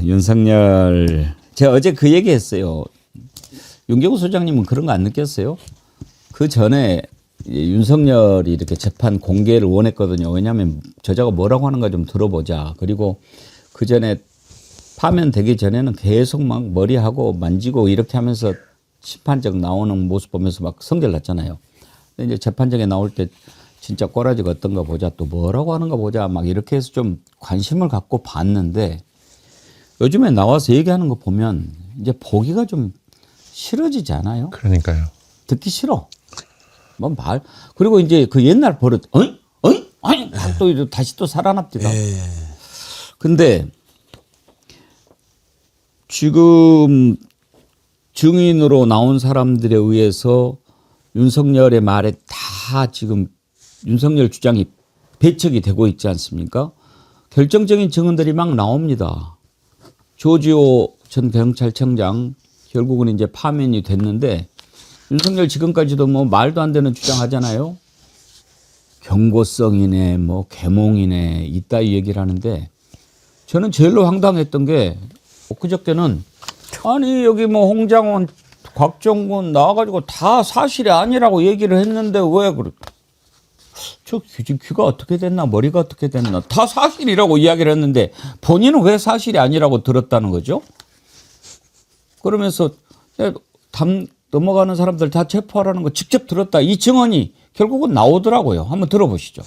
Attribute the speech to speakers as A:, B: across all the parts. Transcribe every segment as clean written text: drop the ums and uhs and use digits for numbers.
A: 윤석열. 제가 어제 그 얘기 했어요. 윤경호 소장님은 그런 거 안 느꼈어요? 그 전에 윤석열이 이렇게 재판 공개를 원했거든요. 왜냐하면 저자가 뭐라고 하는가 좀 들어보자. 그리고 그 전에 파면되기 전에는 계속 막 머리하고 만지고 이렇게 하면서 심판정 나오는 모습 보면서 막 성질 났잖아요. 근데 이제 재판정에 나올 때 진짜 꼬라지가 어떤가 보자, 또 뭐라고 하는가 보자, 막 이렇게 해서 좀 관심을 갖고 봤는데 요즘에 나와서 얘기하는 거 보면 이제 보기가 좀 싫어지지 않아요?
B: 그러니까요.
A: 듣기 싫어. 뭐 말. 그리고 이제 그 옛날 버릇, 어이? 어이? 아니, 또 다시 또 살아납니다. 근데 지금 증인으로 나온 사람들에 의해서 윤석열의 말에 다 지금 윤석열 주장이 배척이 되고 있지 않습니까? 결정적인 증언들이 막 나옵니다. 조지호 전 경찰청장 결국은 이제 파면이 됐는데 윤석열 지금까지도 뭐 말도 안 되는 주장하잖아요. 경고성이네, 뭐 계몽이네, 이따위 얘기를 하는데 저는 제일로 황당했던 게 그저께는 아니 여기 뭐 홍장원, 곽정군 나와가지고 다 사실이 아니라고 얘기를 했는데 왜 그래? 저 귀가 어떻게 됐나 머리가 어떻게 됐나 다 사실이라고 이야기를 했는데 본인은 왜 사실이 아니라고 들었다는 거죠? 그러면서 넘어가는 사람들 다 체포하라는 거 직접 들었다. 이 증언이 결국은 나오더라고요. 한번 들어보시죠.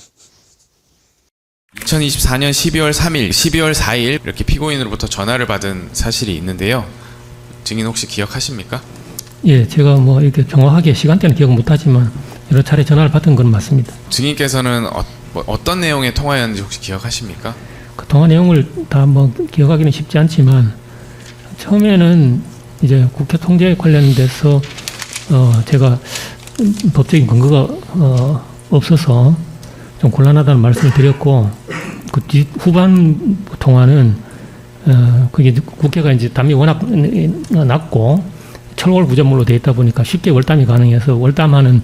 C: 2024년 12월 3일, 12월 4일 이렇게 피고인으로부터 전화를 받은 사실이 있는데요. 증인 혹시 기억하십니까?
D: 예, 제가 뭐 이렇게 정확하게 시간대는 기억 못하지만 여러 차례 전화를 받은 건 맞습니다.
C: 증인께서는 어떤 내용의 통화였는지 혹시 기억하십니까?
D: 그 통화 내용을 다 뭐 기억하기는 쉽지 않지만 처음에는 이제 국회 통제 관련돼서 제가 법적인 근거가 없어서 좀 곤란하다는 말씀을 드렸고 그 후반 통화는 그게 국회가 이제 담이 워낙 낮고 철골 구조물로 되어 있다 보니까 쉽게 월담이 가능해서 월담하는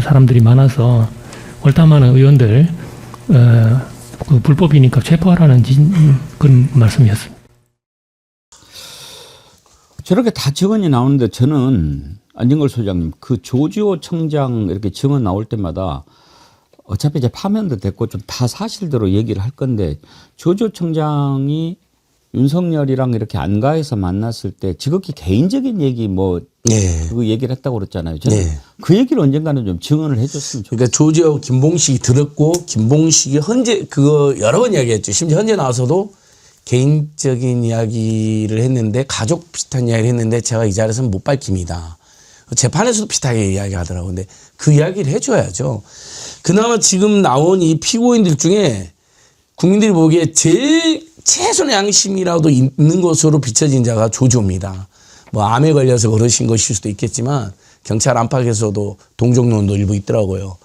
D: 사람들이 많아서 월담하는 의원들 그 불법이니까 체포하라는 그런 말씀이었습니다.
A: 저렇게 다 증언이 나오는데 저는 안진걸 소장님 그 조지호 청장 이렇게 증언 나올 때마다 어차피 이제 파면도 됐고 좀 다 사실대로 얘기를 할 건데 조지호 청장이 윤석열이랑 이렇게 안가에서 만났을 때 지극히 개인적인 얘기 뭐 그 얘기를 했다고 그랬잖아요. 저는 그 얘기를 언젠가는 좀 증언을 해줬으면 좋겠어요.
E: 그러니까 조지호 김봉식이 들었고 김봉식이 헌재 그거 여러 번 이야기했죠. 심지어 헌재 나와서도 개인적인 이야기를 했는데 가족 비슷한 이야기를 했는데 제가 이 자리에서는 못 밝힙니다. 재판에서도 비슷하게 이야기하더라고요. 근데 그 이야기를 해줘야죠. 그나마 지금 나온 이 피고인들 중에 국민들이 보기에 제일 최소한의 양심이라도 있는 것으로 비춰진 자가 조지호입니다. 뭐 암에 걸려서 그러신 것일 수도 있겠지만 경찰 안팎에서도 동정론도 일부 있더라고요.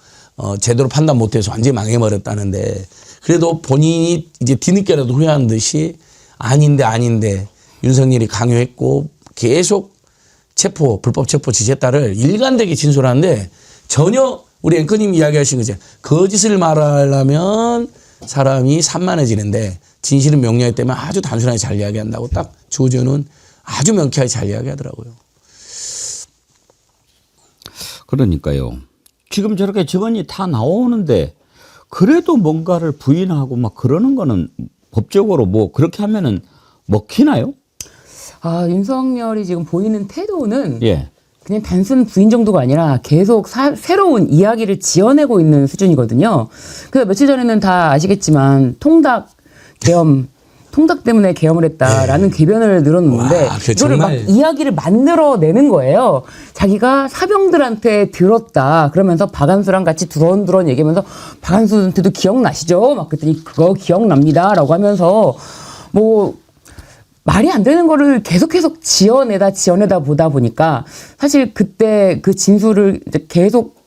E: 제대로 판단 못해서 완전히 망해버렸다는데 그래도 본인이 이제 뒤늦게라도 후회하는 듯이 아닌데 윤석열이 강요했고 계속 불법 체포 지시했다를 일관되게 진술하는데 전혀 우리 앵커님 이야기하신 거죠. 거짓을 말하려면 사람이 산만해지는데 진실은 명료하기 때문에 아주 단순하게 잘 이야기한다고 딱 조지호는 아주 명쾌하게 잘 이야기하더라고요.
A: 그러니까요. 지금 저렇게 증언이 다 나오는데 그래도 뭔가를 부인하고 막 그러는 거는 법적으로 뭐 그렇게 하면은 먹히나요?
F: 윤석열이 지금 보이는 태도는
A: 예.
F: 그냥 단순 부인 정도가 아니라 계속 새로운 이야기를 지어내고 있는 수준이거든요. 그래서 며칠 전에는 다 아시겠지만 통닭 때문에 계엄을 했다라는 궤변을 늘어놓는데 이거를 막 이야기를 만들어내는 거예요. 자기가 사병들한테 들었다. 그러면서 박한수랑 같이 두런두런 얘기하면서 박한수한테도 기억나시죠? 막 그랬더니 그거 기억납니다. 라고 하면서 뭐 말이 안 되는 거를 계속 지어내다 보다 보니까 사실 그때 그 진술을 이제 계속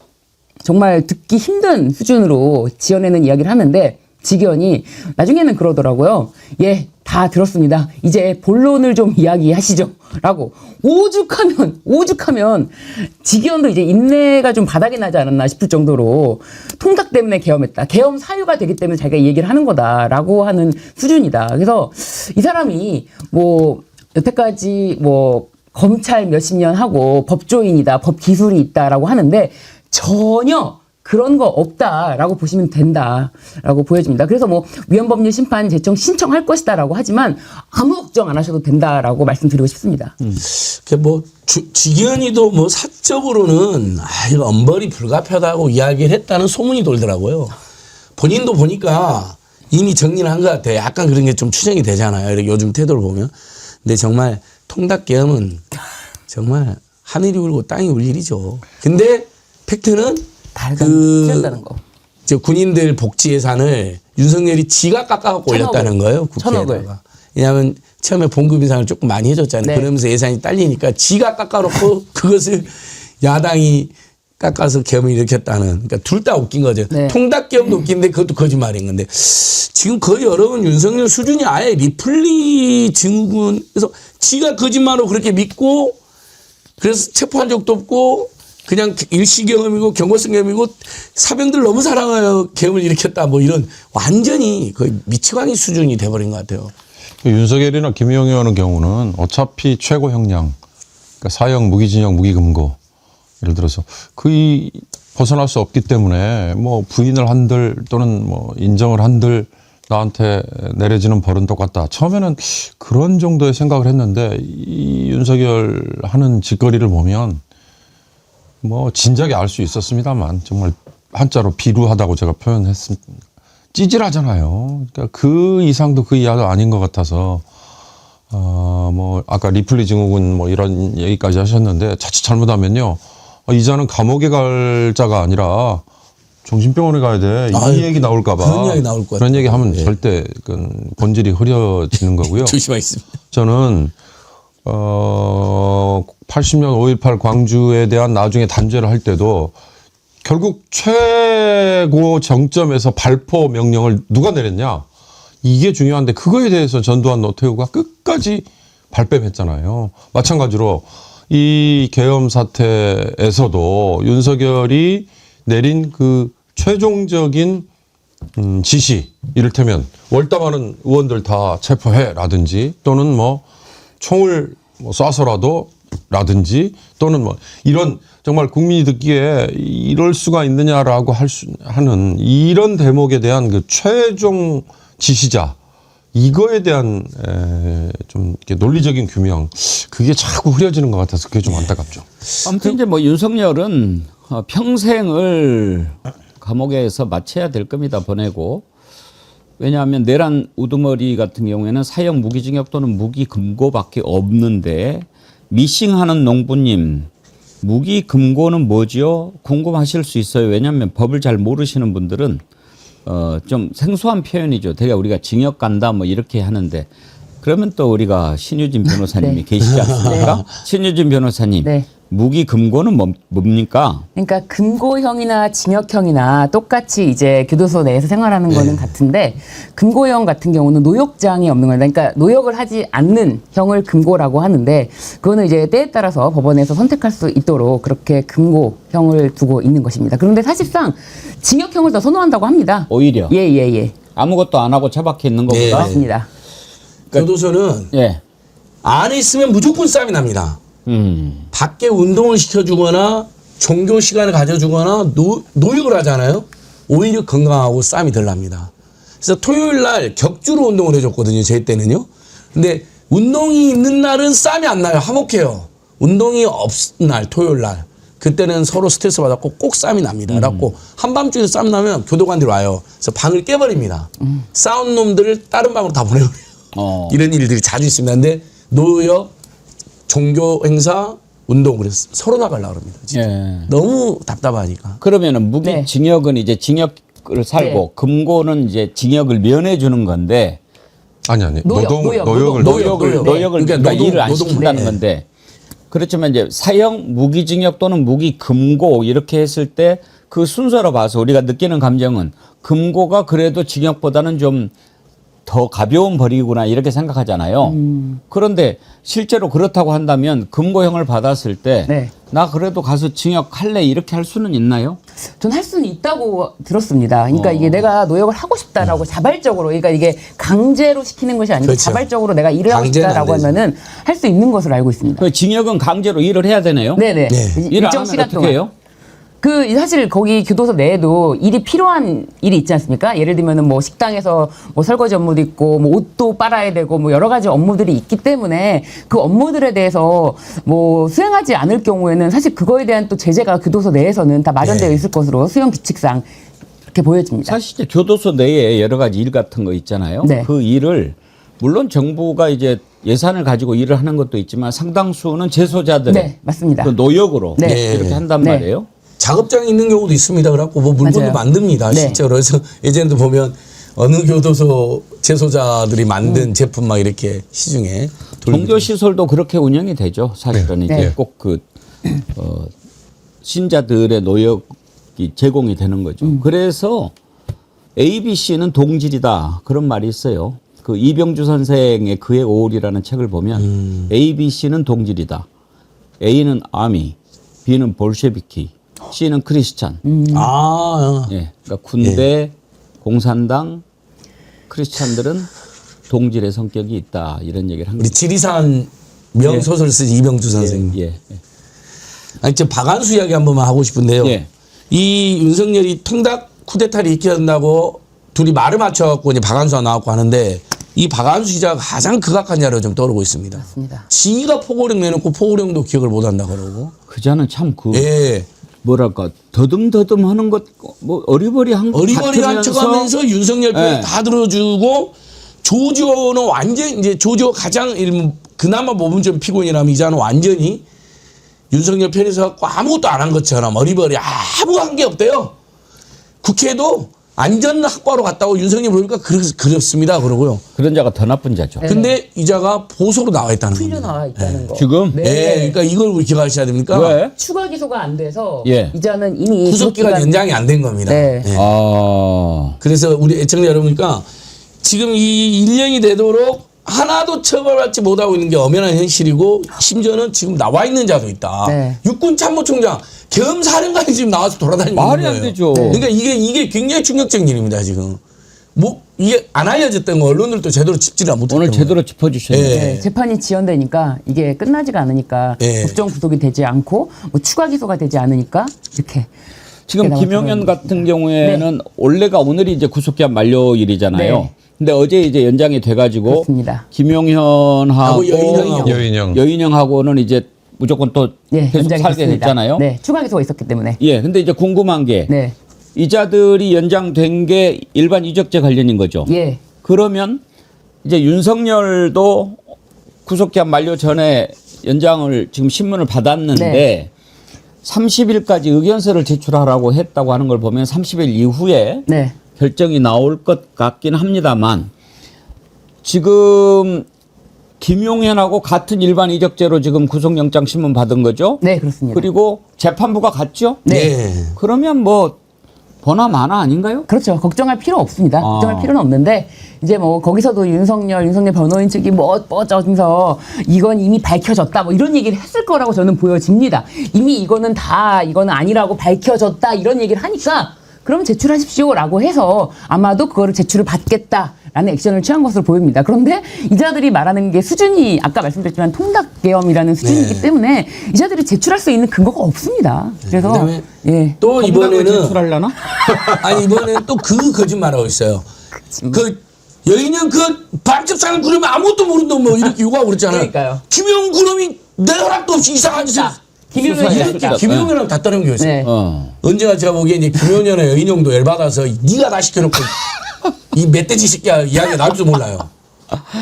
F: 정말 듣기 힘든 수준으로 지어내는 이야기를 하는데 직원이 나중에는 그러더라고요. 예, 다 들었습니다. 이제 본론을 좀 이야기하시죠. 라고 오죽하면 직원도 이제 인내가 좀 바닥이 나지 않았나 싶을 정도로 통닭 때문에 계엄했다. 계엄 사유가 되기 때문에 자기가 이 얘기를 하는 거다라고 하는 수준이다. 그래서 이 사람이 뭐 여태까지 뭐 검찰 몇십 년 하고 법조인이다, 법 기술이 있다라고 하는데 전혀 그런 거 없다라고 보시면 된다라고 보여집니다. 그래서 뭐 위헌법률 심판 제청 신청할 것이다라고 하지만 아무 걱정 안 하셔도 된다라고 말씀드리고 싶습니다.
E: 뭐 직연이도 뭐 사적으로는 이거 엄벌이 불가피하다고 이야기를 했다는 소문이 돌더라고요. 본인도 보니까 이미 정리를 한 것 같아요. 약간 그런 게 좀 추정이 되잖아요. 이렇게 요즘 태도를 보면. 근데 정말 통닭계엄은 정말 하늘이 울고 땅이 울 일이죠. 근데 팩트는
F: 틀렸다는 거.
E: 저 군인들 복지 예산을 윤석열이 지가 깎아갖고 올렸다는 거예요. 국회에다가. 왜냐하면 처음에 봉급 인상을 조금 많이 해줬잖아요.
F: 네.
E: 그러면서 예산이 딸리니까 지가 깎아놓고 그것을 야당이 깎아서 계엄을 일으켰다는. 그러니까 둘 다 웃긴 거죠.
F: 네.
E: 통닭계엄도 웃긴데 그것도 거짓말인 건데 지금 거의 여러분 윤석열 수준이 아예 리플리 증후군. 그래서 지가 거짓말로 그렇게 믿고 그래서 체포한 적도 없고 그냥 일시경험이고 경고성경험이고 사병들 너무 사랑하여 계엄을 일으켰다 뭐 이런 완전히 거의 미치광이 수준이 돼버린 것 같아요.
B: 윤석열이나 김용희 하는 경우는 어차피 최고 형량, 그러니까 사형, 무기징역, 무기금고 예를 들어서 거의 벗어날 수 없기 때문에 뭐 부인을 한들 또는 뭐 인정을 한들 나한테 내려지는 벌은 똑같다. 처음에는 그런 정도의 생각을 했는데 이 윤석열 하는 짓거리를 보면 뭐 진작에 알 수 있었습니다만 정말 한자로 비루하다고 제가 표현했습니다. 찌질하잖아요. 그러니까 그 이상도 그 이하도 아닌 것 같아서 뭐 아까 리플리 증후군 뭐 이런 얘기까지 하셨는데 자칫 잘못하면요 이자는 감옥에 갈 자가 아니라 정신병원에 가야 돼. 이 얘기 나올까봐.
E: 그런 이야기 나올 것
B: 그런
E: 같아요.
B: 얘기 하면
E: 네.
B: 절대 그 본질이 흐려지는 거고요.
E: 조심하겠습니다.
B: 저는 80년 5.18 광주에 대한 나중에 단죄를 할 때도 결국 최고 정점에서 발포 명령을 누가 내렸냐 이게 중요한데 그거에 대해서 전두환 노태우가 끝까지 발뺌했잖아요. 마찬가지로 이 계엄 사태에서도 윤석열이 내린 그 최종적인 지시 이를테면 월담하는 의원들 다 체포해라든지 또는 뭐 총을 뭐 쏴서라도 라든지 또는 뭐 이런 정말 국민이 듣기에 이럴 수가 있느냐라고 하는 이런 대목에 대한 그 최종 지시자 이거에 대한 좀 이렇게 논리적인 규명 그게 자꾸 흐려지는 것 같아서 그게 좀 안타깝죠.
A: 아무튼 이제 뭐 윤석열은 평생을 감옥에서 마쳐야 될 겁니다. 보내고. 왜냐하면 내란 우두머리 같은 경우에는 사형 무기징역 또는 무기금고밖에 없는데 미싱하는 농부님 무기금고는 뭐지요? 궁금하실 수 있어요. 왜냐하면 법을 잘 모르시는 분들은 좀 생소한 표현이죠. 대개 우리가 징역 간다 뭐 이렇게 하는데 그러면 또 우리가 신유진 변호사님이
F: 네.
A: 계시지 않습니까?
F: 네.
A: 신유진 변호사님
F: 네.
A: 무기금고는 뭡니까?
F: 그러니까 금고형이나 징역형이나 똑같이 이제 교도소 내에서 생활하는 거는 같은데 금고형 같은 경우는 노역장이 없는 거예요. 그러니까 노역을 하지 않는 형을 금고라고 하는데 그거는 이제 때에 따라서 법원에서 선택할 수 있도록 그렇게 금고형을 두고 있는 것입니다. 그런데 사실상 징역형을 더 선호한다고 합니다.
A: 오히려
F: 예.
A: 아무것도 안 하고 처박혀 있는
E: 네.
A: 것보다
F: 맞습니다.
E: 교도소는
A: 예.
E: 안에 있으면 무조건 싸움이 납니다. 밖에 운동을 시켜주거나 종교 시간을 가져주거나 노역을 하잖아요. 오히려 건강하고 싸움이 덜 납니다. 그래서 토요일 날 격주로 운동을 해줬거든요. 제 때는요. 근데 운동이 있는 날은 싸움이 안 나요. 화목해요. 운동이 없는 날 토요일 날 그때는 서로 스트레스 받았고 꼭 싸움이 납니다. 그래갖고 한밤중에 싸움 나면 교도관들이 와요. 그래서 방을 깨버립니다. 싸운 놈들을 다른 방으로 다 보내버려요. 이런 일들이 자주 있습니다. 근데 노역 종교 행사, 운동 그래서 서로 나가려고 합니다. 진짜.
A: 예.
E: 너무 답답하니까.
A: 그러면은 무기징역은 이제 징역을 살고 금고는 이제 징역을 면해 주는 건데
B: 아니 노역을
A: 노역을 그러니까 일을 안
E: 노동,
A: 시킨다는
E: 네.
A: 건데 그렇지만 이제 사형 무기징역 또는 무기금고 이렇게 했을 때 그 순서로 봐서 우리가 느끼는 감정은 금고가 그래도 징역보다는 좀 더 가벼운 벌이구나 이렇게 생각하잖아요. 그런데 실제로 그렇다고 한다면 금고형을 받았을 때 나
F: 네.
A: 그래도 가서 징역할래 이렇게 할 수는 있나요?
F: 전 할 수는 있다고 들었습니다. 그러니까 이게 내가 노역을 하고 싶다라고 자발적으로, 그러니까 이게 강제로 시키는 것이 아니고
E: 그렇죠.
F: 자발적으로 내가 일을 하고
E: 강제는
F: 싶다라고
E: 안 되죠.
F: 하면은 할 수 있는 것으로 알고 있습니다.
A: 그 징역은 강제로 일을 해야 되네요.
F: 네네.
E: 네.
A: 일 안
F: 일정
A: 하면
F: 시간
A: 어떻게
F: 동안.
A: 해요?
F: 그 사실 거기 교도소 내에도 일이 필요한 일이 있지 않습니까? 예를 들면은 뭐 식당에서 뭐 설거지 업무도 있고 뭐 옷도 빨아야 되고 뭐 여러 가지 업무들이 있기 때문에 그 업무들에 대해서 뭐 수행하지 않을 경우에는 사실 그거에 대한 또 제재가 교도소 내에서는 다 마련되어
E: 네.
F: 있을 것으로 수용 규칙상 그렇게 보여집니다.
A: 사실 이제 교도소 내에 여러 가지 일 같은 거 있잖아요.
F: 네.
A: 그 일을 물론 정부가 이제 예산을 가지고 일을 하는 것도 있지만 상당수는 재소자들의
F: 네, 맞습니다.
A: 그 노역으로
F: 네.
A: 이렇게 한단
F: 네.
A: 말이에요.
E: 작업장이 있는 경우도 있습니다. 그래갖고 뭐 물건도
F: 맞아요.
E: 만듭니다.
F: 네.
E: 실제로. 그래서 예전에도 보면 어느 교도소 재소자들이 만든 제품 막 이렇게 시중에
A: 종교 시설도 그렇게 운영이 되죠. 사실은 이제
F: 네.
A: 꼭 그 신자들의 노역이 제공이 되는 거죠. 그래서 ABC는 동질이다 그런 말이 있어요. 그 이병주 선생의 그의 오울이라는 책을 보면 ABC는 동질이다. A는 아미, B는 볼셰비키, C는 크리스찬. 예, 그러니까 군대, 공산당, 크리스찬들은 동질의 성격이 있다 이런 얘기를 한
E: 우리
A: 거죠.
E: 지리산 명소설 쓰신 이병주 선생님.
A: 예, 예.
E: 아니, 저 박안수 이야기 한 번만 하고 싶은데요.
A: 예.
E: 이 윤석열이 통닭 쿠데타를 일으켰다고 둘이 말을 맞춰갖고 이제 박안수가 나왔고 하는데 이 박안수 기자가 가장 극악한 자료 좀 떠오르고 있습니다.
F: 맞습니다.
E: 지가 포고령 내놓고 포고령도 기억을 못한다 그러고.
A: 그자는 참 그
E: 예.
A: 뭐랄까 더듬더듬 하는 것 뭐 어리버리한 것
E: 어리버리한
A: 같으면서
E: 척하면서 윤석열 편
A: 예.
E: 다 들어주고 조지호는 완전 이제 조지호 가장 그나마 모범적 피고인이라면 이자는 완전히 윤석열 편에서 갖고 아무것도 안 한 것처럼 어리버리 아무 한 게 없대요. 국회도 안전학과로 갔다고 윤석열 보니까 그렇습니다 그러고요.
A: 그런 자가 더 나쁜 자죠.
E: 근데 이자가 보소로 나와 있다는
F: 풀려
E: 겁니다.
F: 나와 있다는 거.
A: 지금
F: 네.
E: 예, 그러니까 이걸 우리 기억하셔야 됩니까?
A: 왜?
F: 추가 기소가 안 돼서
A: 예.
F: 이자는 이미
E: 구속기간
F: 구속기간-
E: 연장이 안 된 겁니다.
F: 네.
E: 예.
A: 아
E: 그래서 우리 애청자 여러분이니까 지금 이 1년이 되도록 하나도 처벌받지 못하고 있는 게 엄연한 현실이고 심지어는 지금 나와 있는 자도 있다.
F: 네.
E: 육군 참모총장 겸 사령관이 지금 나와서 돌아다니고
A: 말이
E: 있는
A: 안
E: 거예요.
A: 되죠.
F: 네.
E: 그러니까 이게 굉장히 충격적인 일입니다 지금. 뭐 이게 안 알려졌던 거 언론들도 제대로 짚지를 못했던
A: 오늘
E: 거예요.
A: 제대로 짚어주셨네요.
E: 예.
F: 네, 재판이 지연되니까 이게 끝나지가 않으니까
E: 예.
F: 법정 구속이 되지 않고 뭐 추가 기소가 되지 않으니까 이렇게
A: 지금
F: 이렇게
A: 김용현
F: 나왔더라고요.
A: 같은 경우에는 원래가 오늘이 이제 구속기한 만료일이잖아요.
F: 네.
A: 근데 어제 이제 연장이 돼가지고
F: 그렇습니다.
A: 김용현하고 여인영하고는 이제 무조건 또
F: 네,
A: 계속
F: 연장이
A: 살게
F: 됐습니다.
A: 됐잖아요.
F: 네, 추가 기소가 있었기 때문에.
A: 예, 근데 이제 궁금한 게
F: 네,
A: 이자들이 연장된 게 일반 이적죄 관련인 거죠.
F: 예,
A: 그러면 이제 윤석열도 구속기한 만료 전에 연장을 지금 신문을 받았는데
F: 네.
A: 30일까지 의견서를 제출하라고 했다고 하는 걸 보면 30일 이후에
F: 네,
A: 결정이 나올 것 같긴 합니다만 지금 김용현하고 같은 일반 이적죄로 지금 구속영장 신문 받은 거죠.
F: 네, 그렇습니다.
A: 그리고 재판부가 갔죠.
E: 네.
A: 그러면 뭐 보나 마나 아닌가요?
F: 그렇죠. 걱정할 필요 없습니다. 걱정할 필요는 없는데 이제 뭐 거기서도 윤석열 변호인 측이 뭐 어쩌면서 이건 이미 밝혀졌다 뭐 이런 얘기를 했을 거라고 저는 보여집니다. 이미 이거는 아니라고 밝혀졌다 이런 얘기를 하니까 그럼 제출하십시오라고 해서 아마도 그거를 제출을 받겠다라는 액션을 취한 것으로 보입니다. 그런데 이자들이 말하는 게 수준이 아까 말씀드렸지만 통닭계엄이라는 수준이기
E: 네.
F: 때문에 이자들이 제출할 수 있는 근거가 없습니다. 그래서
E: 그다음에
F: 예.
E: 또 이번에는
A: 제출하려나?
E: 아니 이번에는 또 그 거짓말하고 있어요. 그 여인형 그 반chấp 사는 그러면 아무것도 모른다 뭐 이렇게 요구하고 그랬잖아요.
F: 그러니까요.
E: 김용 그놈이 내 허락도 없이 이상한 짓을
F: 김용현이니까.
E: 김용현은 다 떠넘겨 있어요.
F: 네.
E: 언제가 제가 보기에 이제 김용현의 여인형도 열받아서 네가 다 시켜놓고 이 멧돼지 새끼야 이야기가 나올 줄 몰라요.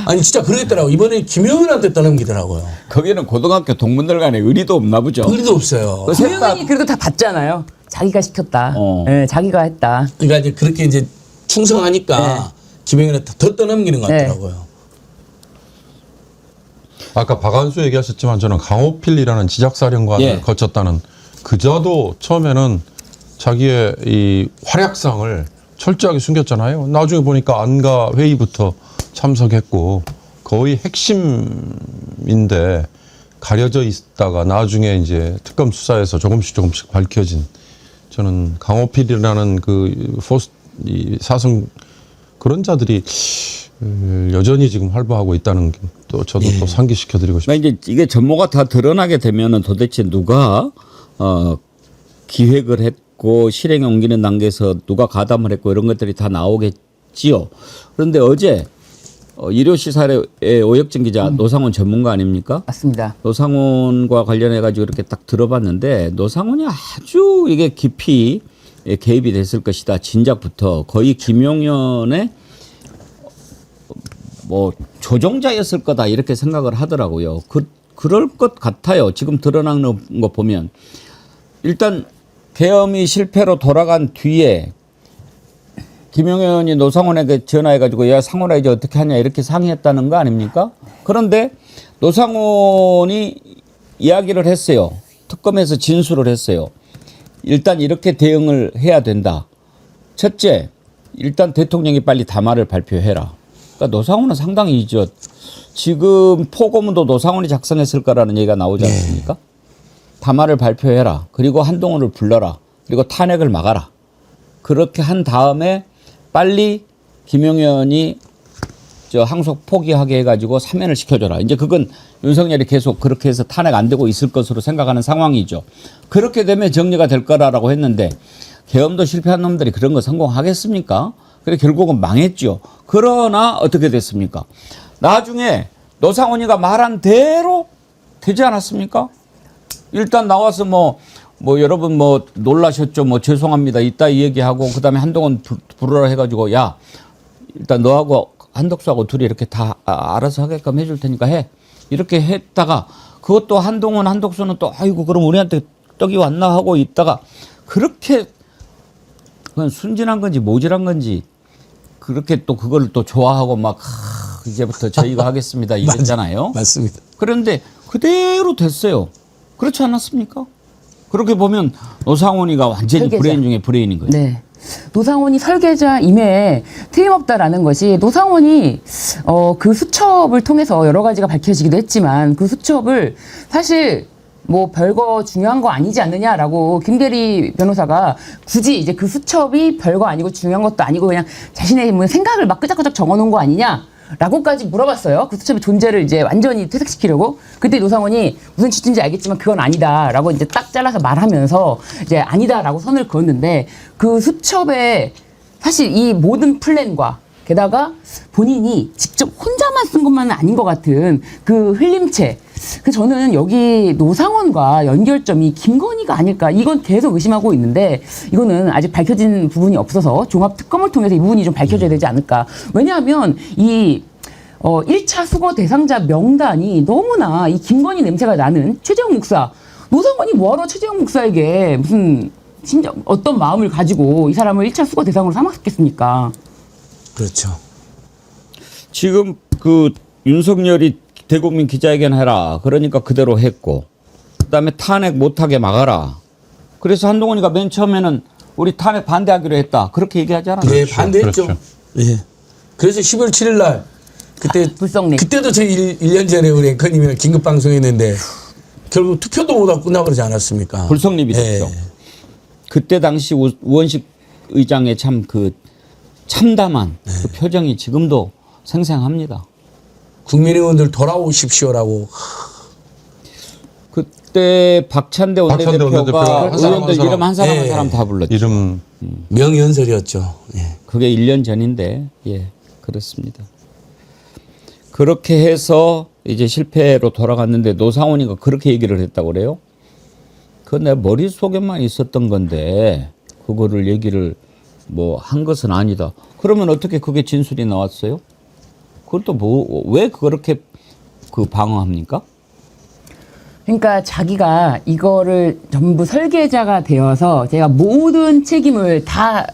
E: 아니 진짜 그러겠더라고. 이번에 김용현한테 떠넘기더라고요.
A: 거기는 고등학교 동문들 간에 의리도 없나 보죠.
E: 의리도 없어요.
F: 김용현이 그래도 다 봤잖아요. 자기가 시켰다. 네, 자기가 했다.
E: 그러니까 이제 그렇게 이제 충성하니까 김용현한테 더 떠넘기는 것 같더라고요.
B: 아까 박안수 얘기하셨지만 저는 강호필이라는 지작사령관을
A: 예.
B: 거쳤다는 그자도 처음에는 자기의 이 활약상을 철저하게 숨겼잖아요. 나중에 보니까 안가 회의부터 참석했고 거의 핵심인데 가려져 있다가 나중에 이제 특검 수사에서 조금씩 밝혀진, 저는 강호필이라는 그 이 사성 그런 자들이 여전히 지금 활보하고 있다는 게 또 저도 또 상기시켜드리고 싶습니다.
A: 그러니까 이게 전모가 다 드러나게 되면은 도대체 누가 기획을 했고 실행에 옮기는 단계에서 누가 가담을 했고 이런 것들이 다 나오겠지요. 그런데 어제 일요시사의 오혁진 기자 노상원 전문가 아닙니까?
F: 맞습니다.
A: 노상원과 관련해 가지고 이렇게 딱 들어봤는데 노상원이 아주 이게 깊이 개입이 됐을 것이다. 진작부터 거의 김용현의 뭐 조종자였을 거다 이렇게 생각을 하더라고요. 그럴 것 같아요. 지금 드러나는 거 보면 일단 계엄이 실패로 돌아간 뒤에 김용현이 노상원에게 전화해가지고 야 상원아 이제 어떻게 하냐 이렇게 상의했다는 거 아닙니까? 그런데 노상원이 이야기를 했어요. 특검에서 진술을 했어요. 일단 이렇게 대응을 해야 된다. 첫째, 일단 대통령이 빨리 담화를 발표해라. 그러니까 노상원은 상당히 지금 포고문도 노상원이 작성했을 거라는 얘기가 나오지 않습니까? 담화를 발표해라. 그리고 한동훈을 불러라. 그리고 탄핵을 막아라. 그렇게 한 다음에 빨리 김용현이 항소 포기하게 해가지고 사면을 시켜줘라. 이제 그건 윤석열이 계속 그렇게 해서 탄핵 안 되고 있을 것으로 생각하는 상황이죠. 그렇게 되면 정리가 될 거라고 했는데 계엄도 실패한 놈들이 그런 거 성공하겠습니까? 그래 결국은 망했죠. 그러나 어떻게 됐습니까? 나중에 노상원이가 말한 대로 되지 않았습니까? 일단 나와서 뭐 여러분 놀라셨죠? 죄송합니다. 이따 이 얘기하고 그다음에 한동훈 부르라 해가지고 야 일단 너하고 한덕수하고 둘이 이렇게 다 알아서 하게끔 해줄 테니까 해. 이렇게 했다가 그것도 한동훈 한덕수는 또 아이고 그럼 우리한테 떡이 왔나 하고 있다가 그렇게 그건 순진한 건지 모질한 건지 그렇게 또 그걸 또 좋아하고 막 이제부터 저희가 하겠습니다 이랬잖아요.
E: 맞습니다.
A: 그런데 그대로 됐어요. 그렇지 않았습니까? 그렇게 보면 노상원이가 완전히
F: 설계자.
A: 브레인 중에 브레인인 거예요.
F: 네. 노상원이 설계자임에 틀림없다라는 것이 노상원이 그 수첩을 통해서 여러 가지가 밝혀지기도 했지만 그 수첩을 사실 별거 중요한 거 아니지 않느냐라고 김대리 변호사가 굳이 이제 그 수첩이 별거 아니고 중요한 것도 아니고 그냥 자신의 생각을 막 끄적끄적 적어놓은 거 아니냐라고까지 물어봤어요. 그 수첩의 존재를 이제 완전히 퇴색시키려고. 그때 노상원이 무슨 취지인지 알겠지만 그건 아니다라고 이제 딱 잘라서 말하면서 이제 아니다라고 선을 그었는데 그 수첩에 사실 이 모든 플랜과 게다가 본인이 직접 혼자만 쓴 것만은 아닌 것 같은 그 흘림체. 저는 여기 노상원과 연결점이 김건희가 아닐까. 이건 계속 의심하고 있는데 이거는 아직 밝혀진 부분이 없어서 종합특검을 통해서 이 부분이 좀 밝혀져야 되지 않을까. 왜냐하면 이 1차 수거 대상자 명단이 너무나 이 김건희 냄새가 나는 최재형 목사. 노상원이 뭐하러 최재형 목사에게 무슨 어떤 마음을 가지고 이 사람을 1차 수거 대상으로 삼았겠습니까?
E: 그렇죠.
A: 지금 그 윤석열이 대국민 기자회견 해라. 그러니까 그대로 했고 그다음에 탄핵 못하게 막아라. 그래서 한동훈이가 맨 처음에는 우리 탄핵 반대하기로 했다. 그렇게 얘기하지 않았나요?
E: 네, 반대했죠.
B: 그렇죠.
E: 예. 그래서 12월 7일 날 그때
F: 불성립.
E: 그때도 저희 1년 전에 우리 앵커님이랑 긴급 방송했는데 결국 투표도 못하고 끝나버리지 않았습니까?
A: 불성립이 됐죠. 그때 당시 우원식 의장의 참 그 참담한 그 표정이 지금도 생생합니다.
E: 국민의원들 돌아오십시오라고.
A: 그때 박찬대 원내대표가
B: 한 사람
A: 의원들 이름 한 사람 한 사람 다 불렀죠.
B: 이름
E: 명연설이었죠. 예.
A: 그게 1년 전인데 예 그렇습니다. 그렇게 해서 이제 실패로 돌아갔는데 노상원이가 그렇게 얘기를 했다고 그래요? 그건 내 머릿속에만 있었던 건데 그거를 얘기를 한 것은 아니다. 그러면 어떻게 그게 진술이 나왔어요? 그것도 왜 그렇게 방어합니까?
F: 그러니까 자기가 이거를 전부 설계자가 되어서 제가 모든 책임을 다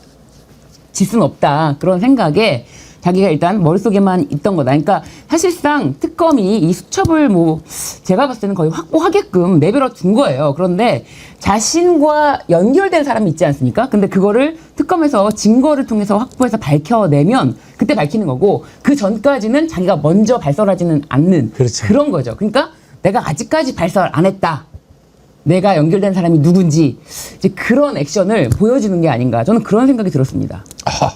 F: 질 수는 없다. 그런 생각에 자기가 일단 머릿속에만 있던 거다. 그러니까 사실상 특검이 이 수첩을 뭐 제가 봤을 때는 거의 확보하게끔 내버려 둔 거예요. 그런데 자신과 연결된 사람이 있지 않습니까? 근데 그거를 특검에서 증거를 통해서 확보해서 밝혀내면 그때 밝히는 거고 그 전까지는 자기가 먼저 발설하지는 않는
E: 그렇죠.
F: 그런 거죠. 그러니까 내가 아직까지 발설 안 했다. 내가 연결된 사람이 누군지 이제 그런 액션을 보여주는 게 아닌가. 저는 그런 생각이 들었습니다.
B: 아하.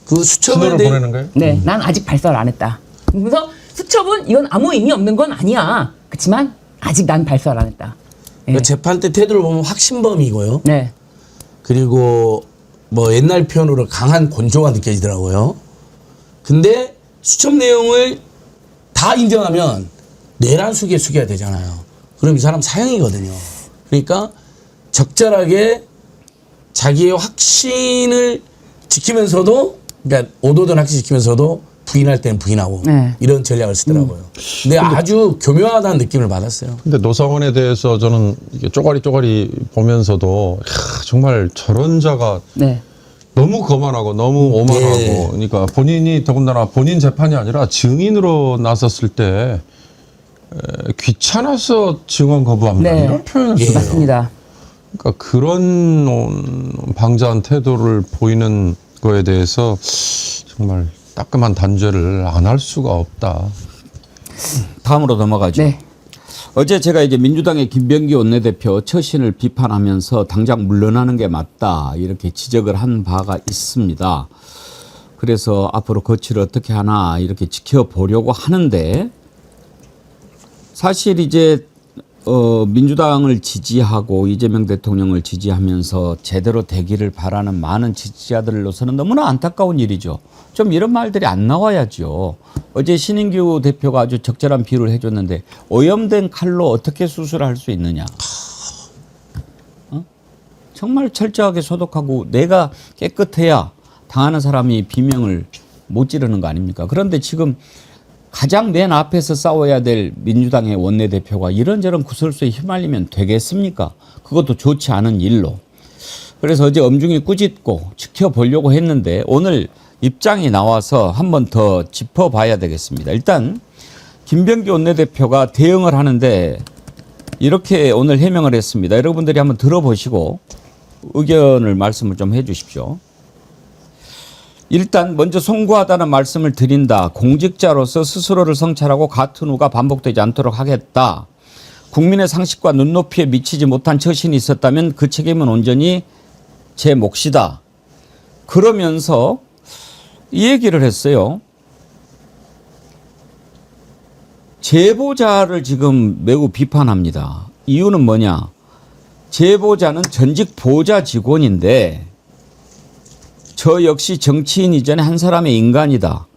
E: 그 수첩을
B: 신호를 보내는 거예요?
F: 네, 난 아직 발설 안 했다. 그래서 수첩은 이건 아무 의미 없는 건 아니야. 그렇지만 아직 난 발설 안 했다.
E: 그 재판 때 태도를 보면 확신범이고요.
F: 네,
E: 그리고 뭐 옛날 표현으로 강한 곤조가 느껴지더라고요. 근데 수첩 내용을 다 인정하면 내란 숙여야 되잖아요. 그럼 이 사람 사형이거든요. 그러니까 적절하게 자기의 확신을 지키면서도 그러니까 오도된 확신 지키면서도 부인할 때는 부인하고
F: 네.
E: 이런 전략을 쓰더라고요. 근데 아주 교묘하다는 느낌을 받았어요.
B: 근데 노사원에 대해서 저는 이게 쪼가리 보면서도 야, 정말 저런 자가
F: 네,
B: 너무 거만하고 너무 오만하고
E: 네.
B: 그러니까 본인이 더군다나 본인 재판이 아니라 증인으로 나섰을 때 귀찮아서 증언 거부합니다.
F: 네.
B: 이런 표현을
E: 예.
B: 쓰네요.
F: 맞습니다.
B: 그러니까 그런 방자한 태도를 보이는 거에 대해서 정말 따끔한 단죄를 안 할 수가 없다.
A: 다음으로 넘어가죠.
F: 네,
A: 어제 제가 이제 민주당의 김병기 원내대표 처신을 비판하면서 당장 물러나는 게 맞다 이렇게 지적을 한 바가 있습니다. 그래서 앞으로 거취를 어떻게 하나 이렇게 지켜보려고 하는데 사실 이제 민주당을 지지하고 이재명 대통령을 지지하면서 제대로 되기를 바라는 많은 지지자들로서는 너무나 안타까운 일이죠. 좀 이런 말들이 안 나와야죠. 어제 신인규 대표가 아주 적절한 비유를 해줬는데 오염된 칼로 어떻게 수술할 수 있느냐. 정말 철저하게 소독하고 내가 깨끗해야 당하는 사람이 비명을 못 지르는 거 아닙니까? 그런데 지금 가장 맨 앞에서 싸워야 될 민주당의 원내대표가 이런저런 구설수에 휘말리면 되겠습니까? 그것도 좋지 않은 일로. 그래서 어제 엄중히 꾸짖고 지켜보려고 했는데 오늘 입장이 나와서 한 번 더 짚어봐야 되겠습니다. 일단 김병기 원내대표가 대응을 하는데 이렇게 오늘 해명을 했습니다. 여러분들이 한번 들어보시고 의견을 말씀을 좀 해 주십시오. 일단 먼저 송구하다는 말씀을 드린다. 공직자로서 스스로를 성찰하고 같은 후가 반복되지 않도록 하겠다. 국민의 상식과 눈높이에 미치지 못한 처신이 있었다면 그 책임은 온전히 제 몫이다. 그러면서 이 얘기를 했어요. 제보자를 지금 매우 비판합니다. 이유는 뭐냐? 제보자는 전직 보좌 직원인데 저 역시 정치인 이전에 한 사람의 인간이다.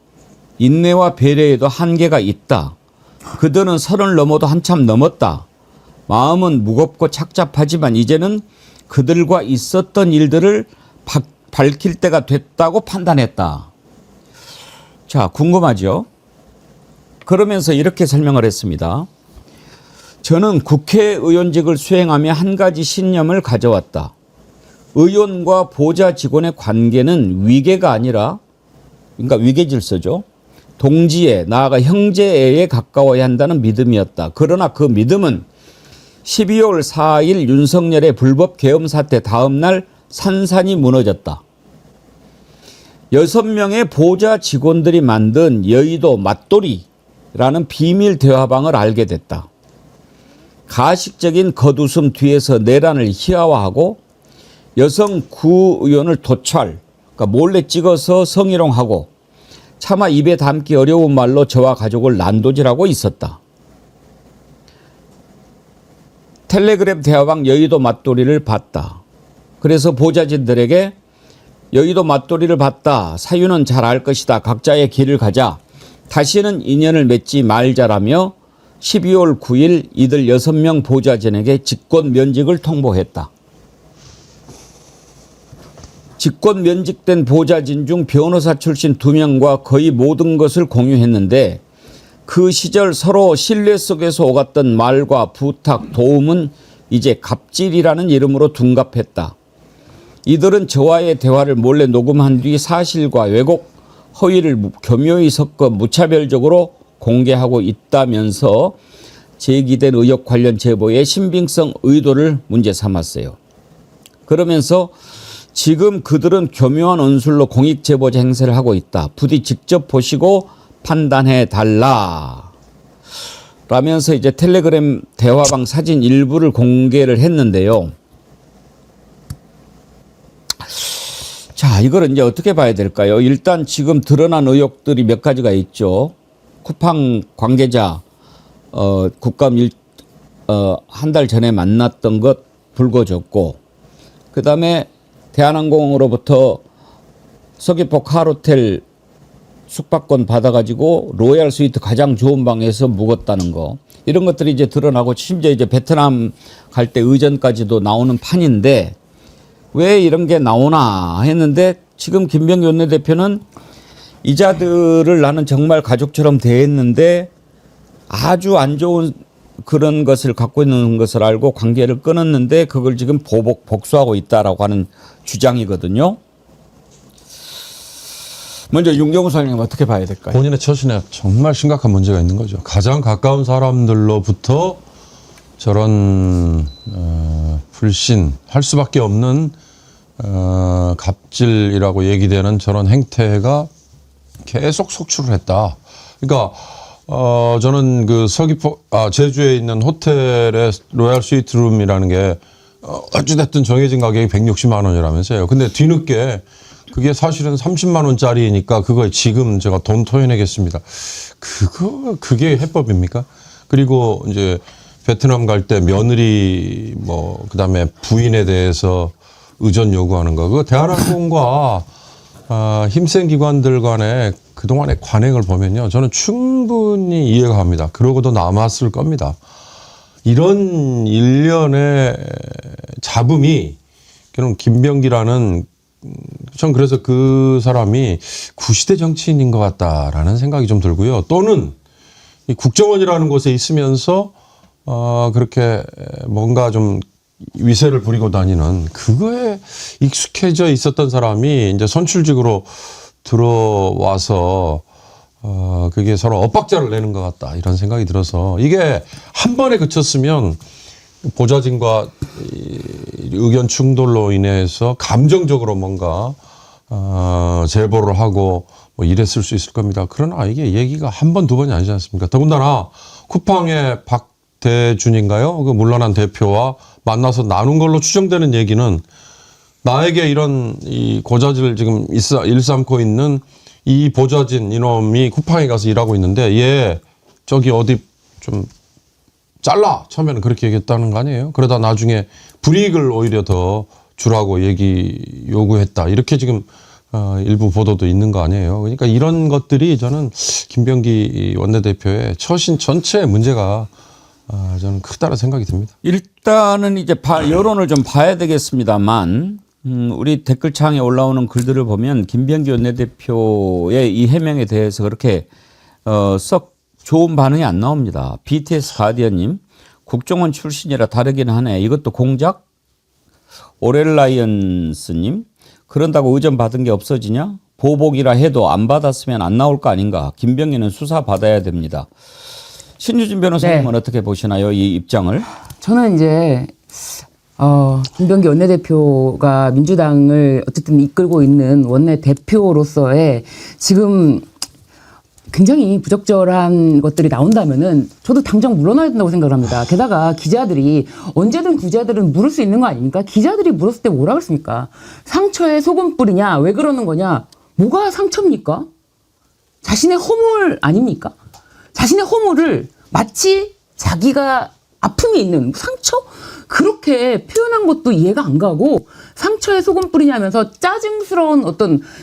A: 인내와 배려에도 한계가 있다. 그들은 30 넘어도 한참 넘었다. 마음은 무겁고 착잡하지만 이제는 그들과 있었던 일들을 밝힐 때가 됐다고 판단했다. 자, 궁금하죠? 그러면서 이렇게 설명을 했습니다. 저는 국회의원직을 수행하며 한 가지 신념을 가져왔다. 의원과 보좌 직원의 관계는 위계가 아니라, 그러니까 위계 질서죠. 동지애, 나아가 형제애에 가까워야 한다는 믿음이었다. 그러나 그 믿음은 12월 4일 윤석열의 불법 계엄 사태 다음 날 산산이 무너졌다. 6명의 보좌 직원들이 만든 여의도 맞돌이라는 비밀 대화방을 알게 됐다. 가식적인 겉웃음 뒤에서 내란을 희화화하고 여성 구의원을 도찰, 그러니까 몰래 찍어서 성희롱하고 차마 입에 담기 어려운 말로 저와 가족을 난도질하고 있었다. 텔레그램 대화방 여의도 맞돌이를 봤다. 그래서 보좌진들에게 여의도 맞돌이를 봤다. 사유는 잘 알 것이다. 각자의 길을 가자. 다시는 인연을 맺지 말자라며 12월 9일 이들 6명 보좌진에게 직권 면직을 통보했다. 직권 면직된 보좌진 중 변호사 출신 2명과 거의 모든 것을 공유했는데 그 시절 서로 신뢰 속에서 오갔던 말과 부탁, 도움은 이제 갑질이라는 이름으로 둔갑했다. 이들은 저와의 대화를 몰래 녹음한 뒤 사실과 왜곡, 허위를 교묘히 섞어 무차별적으로 공개하고 있다면서 제기된 의혹 관련 제보의 신빙성 의도를 문제 삼았어요. 그러면서 지금 그들은 교묘한 언술로 공익 제보자 행세를 하고 있다. 부디 직접 보시고 판단해 달라. 라면서 이제 텔레그램 대화방 사진 일부를 공개를 했는데요. 자, 이걸 이제 어떻게 봐야 될까요? 일단 지금 드러난 의혹들이 몇 가지가 있죠. 쿠팡 관계자 국감 한 달 전에 만났던 것 불거졌고, 그 다음에 대한항공으로부터 서귀포 칼호텔 숙박권 받아가지고 로얄 스위트 가장 좋은 방에서 묵었다는 거, 이런 것들이 이제 드러나고, 심지어 이제 베트남 갈 때 의전까지도 나오는 판인데 왜 이런 게 나오나 했는데, 지금 김병기 원내대표는 이자들을 나는 정말 가족처럼 대했는데 아주 안 좋은 그런 것을 갖고 있는 것을 알고 관계를 끊었는데 그걸 지금 복수하고 있다라고 하는 주장이거든요. 먼저 윤경호 소장님 어떻게 봐야 될까요?
B: 본인의 처신에 정말 심각한 문제가 있는 거죠. 가장 가까운 사람들로부터 저런 불신, 할 수밖에 없는 갑질이라고 얘기되는 저런 행태가 계속 속출을 했다. 그러니까 저는 그 제주에 있는 호텔의 로얄 스위트룸이라는 게 어찌됐든 정해진 가격이 160만 원이라면서요. 근데 뒤늦게 그게 사실은 30만 원짜리니까 그거에 지금 제가 돈 토해내겠습니다. 그게 해법입니까? 그리고 이제 베트남 갈 때 며느리 그다음에 부인에 대해서 의전 요구하는 거, 그거 대한항공과 힘센 기관들 간의 그동안의 관행을 보면요, 저는 충분히 이해가 갑니다. 그러고도 남았을 겁니다. 이런 일련의 잡음이, 그럼 김병기라는, 전 그래서 그 사람이 구시대 정치인인 것 같다라는 생각이 좀 들고요. 또는 이 국정원이라는 곳에 있으면서 그렇게 뭔가 좀 위세를 부리고 다니는 그거에 익숙해져 있었던 사람이 이제 선출직으로 들어와서 그게 서로 엇박자를 내는 것 같다, 이런 생각이 들어서, 이게 한 번에 그쳤으면 보좌진과 의견 충돌로 인해서 감정적으로 뭔가 제보를 하고 뭐 이랬을 수 있을 겁니다. 그러나 이게 얘기가 한 번, 두 번이 아니지 않습니까? 더군다나 쿠팡의 박대준인가요? 그 물러난 대표와 만나서 나눈 걸로 추정되는 얘기는, 나에게 이런 이 고자질을 지금 일삼고 있는 이 보좌진 이놈이 쿠팡에 가서 일하고 있는데 얘 저기 어디 좀 잘라, 처음에는 그렇게 얘기했다는 거 아니에요? 그러다 나중에 불이익을 오히려 더 주라고 요구했다, 이렇게 지금 일부 보도도 있는 거 아니에요? 그러니까 이런 것들이 저는 김병기 원내대표의 처신 전체의 문제가 저는 크다는 생각이 듭니다.
A: 일단은 이제 여론을 좀 봐야 되겠습니다만, 우리 댓글창에 올라오는 글들을 보면 김병기 원내대표의 이 해명에 대해서 그렇게 썩 좋은 반응이 안 나옵니다. BTS 가디언님, 국정원 출신이라 다르긴 하네. 이것도 공작? 오렐라이언스님, 그런다고 의전 받은 게 없어지냐? 보복이라 해도 안 받았으면 안 나올 거 아닌가? 김병기는 수사 받아야 됩니다. 신유진 변호사님은 어떻게 보시나요, 이 입장을?
F: 저는 이제 김병기 원내대표가 민주당을 어쨌든 이끌고 있는 원내대표로서의 지금 굉장히 부적절한 것들이 나온다면은 저도 당장 물러나야 된다고 생각을 합니다. 게다가 기자들이 언제든 기자들은 물을 수 있는 거 아닙니까? 기자들이 물었을 때 뭐라 그랬습니까? 상처에 소금 뿌리냐? 왜 그러는 거냐? 뭐가 상처입니까? 자신의 허물 아닙니까? 자신의 허물을 마치 자기가 아픔이 있는 상처? 그렇게 표현한 것도 이해가 안 가고, 상처에 소금 뿌리냐면서 짜증스러운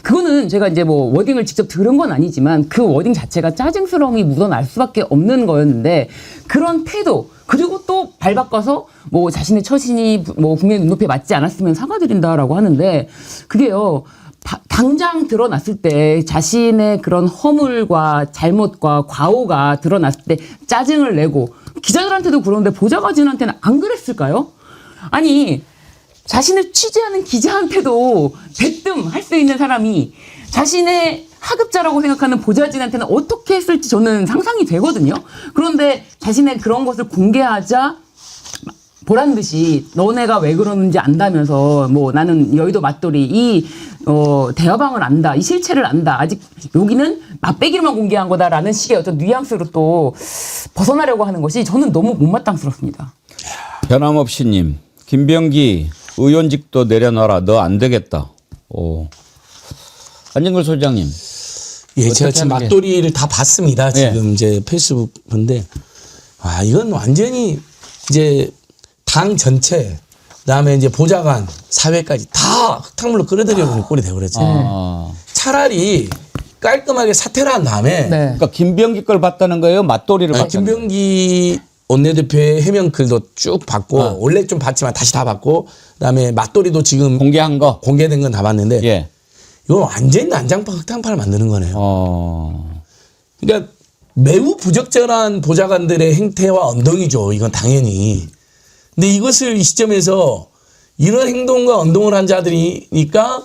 F: 그거는 제가 이제 뭐 워딩을 직접 들은 건 아니지만 그 워딩 자체가 짜증스러움이 묻어날 수밖에 없는 거였는데, 그런 태도, 그리고 또 발바꿔서 뭐 자신의 처신이 뭐 국민의 눈높이에 맞지 않았으면 사과드린다라고 하는데, 그게요, 당장 드러났을 때 자신의 그런 허물과 잘못과 과오가 드러났을 때 짜증을 내고, 기자들한테도 그러는데 보좌관진한테는 안 그랬을까요? 아니, 자신을 취재하는 기자한테도 대뜸할 수 있는 사람이 자신의 하급자라고 생각하는 보좌진한테는 어떻게 했을지 저는 상상이 되거든요. 그런데 자신의 그런 것을 공개하자 보란 듯이 너네가 왜 그러는지 안다면서 뭐 나는 여의도 맞돌이 이 대화방을 안다. 이 실체를 안다. 아직 여기는 맛배기로만 공개한 거다라는 식의 어떤 뉘앙스로 또 벗어나려고 하는 것이 저는 너무 못마땅스럽습니다.
A: 변함없이님, 김병기 의원직도 내려놔라. 너 안 되겠다. 오. 안진걸 소장님.
E: 예, 제가
A: 어떻게
E: 지금
A: 하는 게-
E: 맞돌이를 다 봤습니다. 지금 이제 페이스북 본데, 아, 이건 완전히 이제 당 전체, 그다음에 이제 보좌관, 사회까지 다 흙탕물로 끌어들여버리는 꼴이 되어버렸죠.
A: 아.
E: 차라리 깔끔하게 사퇴를 한 다음에,
F: 네.
A: 그러니까 김병기 걸 봤다는 거예요? 맞돌이를
E: 아니,
A: 봤다는 거예요?
E: 김병기 원내대표의 해명 글도 쭉 봤고, 원래 좀 봤지만 다시 다 봤고, 그다음에 맞돌이도 지금
A: 공개한 거?
E: 공개된 건 다 봤는데,
A: 예.
E: 이건 완전히 난장판 흙탕판을 만드는 거네요. 그러니까 매우 부적절한 보좌관들의 행태와 언동이죠. 이건 당연히. 근데 이것을 이 시점에서 이런 행동과 언동을 한 자들이니까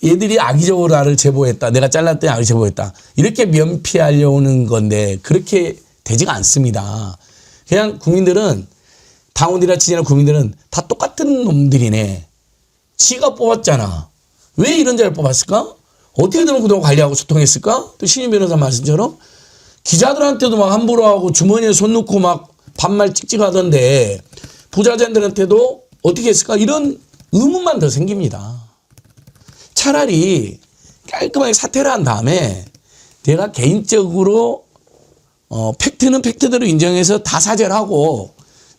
E: 얘들이 악의적으로 나를 제보했다. 내가 잘랐더니 악을 제보했다. 이렇게 면피하려는 건데 그렇게 되지가 않습니다. 그냥 국민들은 당원들이나 지지나 국민들은 다 똑같은 놈들이네. 지가 뽑았잖아. 왜 이런 자를 뽑았을까? 어떻게든 그동안 관리하고 소통했을까? 또 신임 변호사 말씀처럼 기자들한테도 막 함부로 하고 주머니에 손 넣고 막 반말 찍찍하던데 보좌관들한테도 어떻게 했을까? 이런 의문만 더 생깁니다. 차라리 깔끔하게 사퇴를 한 다음에 내가 개인적으로 팩트는 팩트대로 인정해서 다 사죄를 하고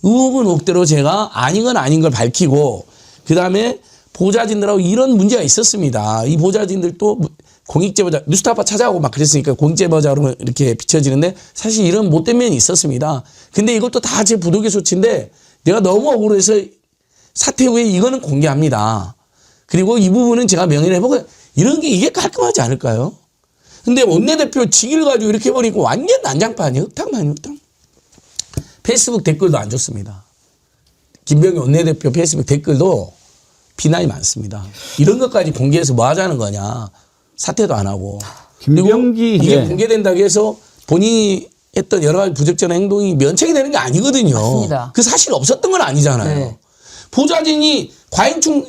E: 의혹은 의혹대로 제가 아닌 건 아닌 걸 밝히고 그다음에 보좌진들하고 이런 문제가 있었습니다. 이 보좌진들도 공익제보자, 뉴스타파 찾아오고 막 그랬으니까 공익제보자로 이렇게 비춰지는데 사실 이런 못된 면이 있었습니다. 근데 이것도 다 제 부득이 소치인데 내가 너무 억울해서 사퇴 후에 이거는 공개합니다. 그리고 이 부분은 제가 명예를 해보고 이런 게 이게 깔끔하지 않을까요? 근데 원내대표 직위를 가지고 이렇게 해버리고 완전 난장판이에요. 흙탕판이에요. 흙탕. 페이스북 댓글도 안 좋습니다. 김병기 원내대표 페이스북 댓글도 비난이 많습니다. 이런 것까지 공개해서 뭐 하자는 거냐. 사퇴도 안 하고.
A: 김병기,
E: 그리고 이게
A: 예.
E: 공개된다고 해서 본인이 했던 여러 가지 부적절한 행동이 면책이 되는 게 아니거든요.
F: 맞습니다.
E: 그 사실 없었던 건 아니잖아요.
F: 네.
E: 보좌진이 과잉충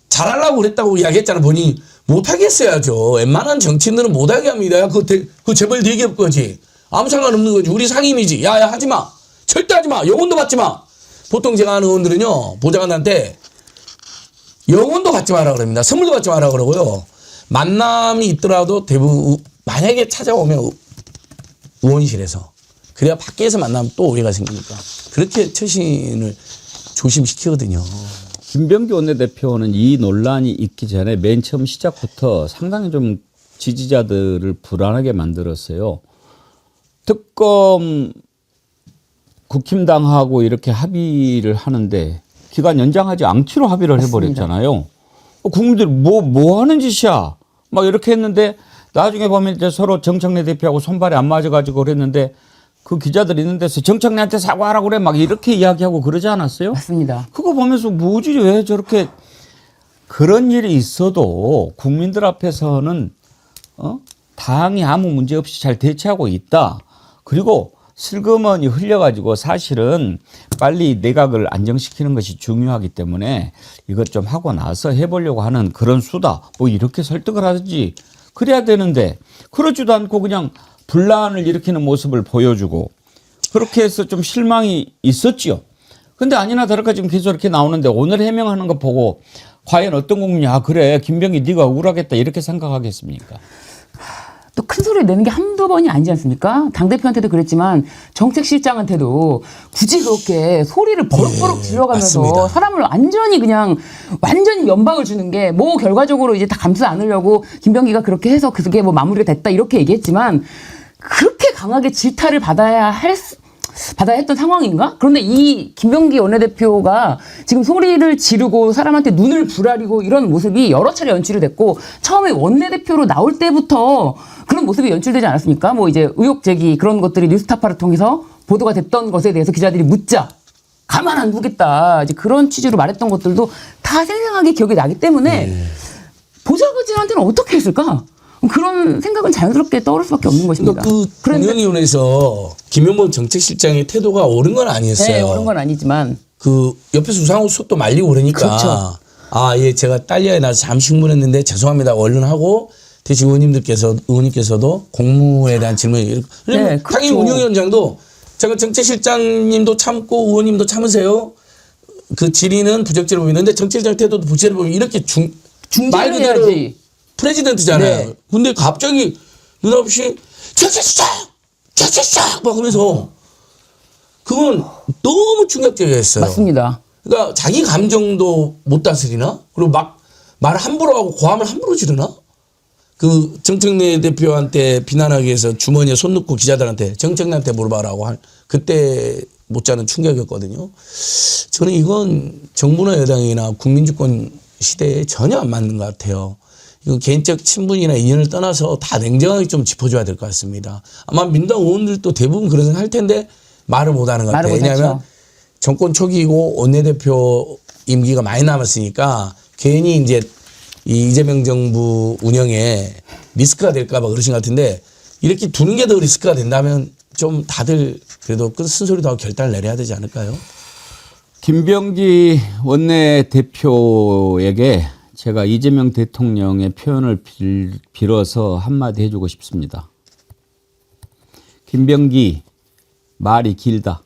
E: 잘하려고 그랬다고 이야기했잖아요. 본인이 못하게 했어야죠. 웬만한 정치인들은 못하게 합니다. 그 재벌 대기업 거지. 아무 상관없는 거지. 우리 상임이지. 야야 하지 마. 절대 하지 마. 영혼도 받지 마. 보통 제가 아는 의원들은요. 보좌관한테 영혼도 받지 마라 그럽니다. 선물도 받지 마라 그러고요. 만남이 있더라도 대부분 만약에 찾아오면 의원실에서 그래야 밖에서 만나면 또 오해가 생기니까 그렇게 처신을 조심시키거든요.
A: 김병기 원내대표는 이 논란이 있기 전에 맨 처음 시작부터 상당히 좀 지지자들을 불안하게 만들었어요. 특검 국힘당하고 이렇게 합의를 하는데 기간 연장하지 않기로 합의를 해버렸잖아요. 국민들이 뭐 하는 짓이야. 막 이렇게 했는데 나중에 보면 이제 서로 정청래 대표하고 손발이 안 맞아가지고 그랬는데 그 기자들 있는 데서 정청래한테 사과하라고 그래 막 이렇게 이야기하고 그러지 않았어요?
F: 맞습니다.
A: 그거 보면서 뭐지 왜 저렇게 그런 일이 있어도 국민들 앞에서는 당이 아무 문제 없이 잘 대처하고 있다. 그리고 슬그머니 흘려가지고 사실은 빨리 내각을 안정시키는 것이 중요하기 때문에 이것 좀 하고 나서 해보려고 하는 그런 수다. 뭐 이렇게 설득을 하든지 그래야 되는데 그러지도 않고 그냥 분란을 일으키는 모습을 보여주고 그렇게 해서 좀 실망이 있었지요. 근데 아니나 다를까 지금 계속 이렇게 나오는데 오늘 해명하는 거 보고 과연 어떤 국민이 그래 김병기 네가 억울하겠다 이렇게 생각하겠습니까?
F: 또 큰 소리 내는 게 한두 번이 아니지 않습니까? 당대표한테도 그랬지만 정책실장한테도 굳이 그렇게 소리를 버럭버럭 질러가면서
E: 맞습니다.
F: 사람을 완전히 면박을 주는 게 뭐 결과적으로 이제 다 감싸 안으려고 김병기가 그렇게 해서 그게 뭐 마무리가 됐다 이렇게 얘기했지만 그렇게 강하게 질타를 받아야 했던 상황인가? 그런데 이 김병기 원내대표가 지금 소리를 지르고 사람한테 눈을 부라리고 이런 모습이 여러 차례 연출이 됐고 처음에 원내대표로 나올 때부터 그런 모습이 연출되지 않았습니까? 뭐 이제 의혹 제기 그런 것들이 뉴스타파를 통해서 보도가 됐던 것에 대해서 기자들이 묻자 가만 안 두겠다. 이제 그런 취지로 말했던 것들도 다 생생하게 기억이 나기 때문에 보좌관들한테는 어떻게 했을까? 그런 생각은 자연스럽게 떠오를 수밖에 없는 것입니다.
E: 그러니까 그
F: 그런데-
E: 공영위원회에서 김용범 정책실장의 태도가 옳은 건 아니었어요.
F: 네, 옳은 건 아니지만
E: 그 옆에서 우상호 수석도 말리고 그러니까
F: 그렇죠.
E: 아, 예, 제가 딸려에 나서 잠시 흥분했는데 죄송합니다. 얼른 하고 대신 의원님께서도 공무에 대한 질문이
F: 네,
E: 당연히
F: 그렇죠.
E: 운영위원장도 제가 정책실장님도 참고 의원님도 참으세요. 그 질의는 부적절해 보이는데 정책실장 태도도 부적절해 보이면 이렇게 말
F: 중재를
E: 그대로
F: 해야지.
E: 프레지던트잖아요.
F: 네.
E: 근데 갑자기 느닷없이 정책실장 막 하면서 그건 너무 충격적이었어요.
F: 맞습니다.
E: 그러니까 자기 감정도 못 다스리나? 그리고 막 말 함부로 하고 고함을 함부로 지르나? 그 정청래 대표한테 비난하기 위해서 주머니에 손 넣고 기자들한테 정청래한테 물어봐라고 할 그때 못지않은 충격이었거든요. 저는 이건 정부나 여당이나 국민주권 시대에 전혀 안 맞는 것 같아요. 이거 개인적 친분이나 인연을 떠나서 다 냉정하게 좀 짚어줘야 될 것 같습니다. 아마 민주당 의원들도 대부분 그런 생각 할 텐데 말을 못 하는 것 같아요.
F: 말을 못
E: 왜냐하면
F: 하죠.
E: 정권 초기이고 원내대표 임기가 많이 남았으니까 괜히 이제 이 이재명 정부 운영에 리스크가 될까 봐 그러신 것 같은데 이렇게 두는 게 더 리스크가 된다면 좀 다들 그래도 쓴소리도 하고 결단을 내려야 되지 않을까요?
A: 김병기 원내대표에게 제가 이재명 대통령의 표현을 빌어서 한마디 해주고 싶습니다. 김병기, 말이 길다.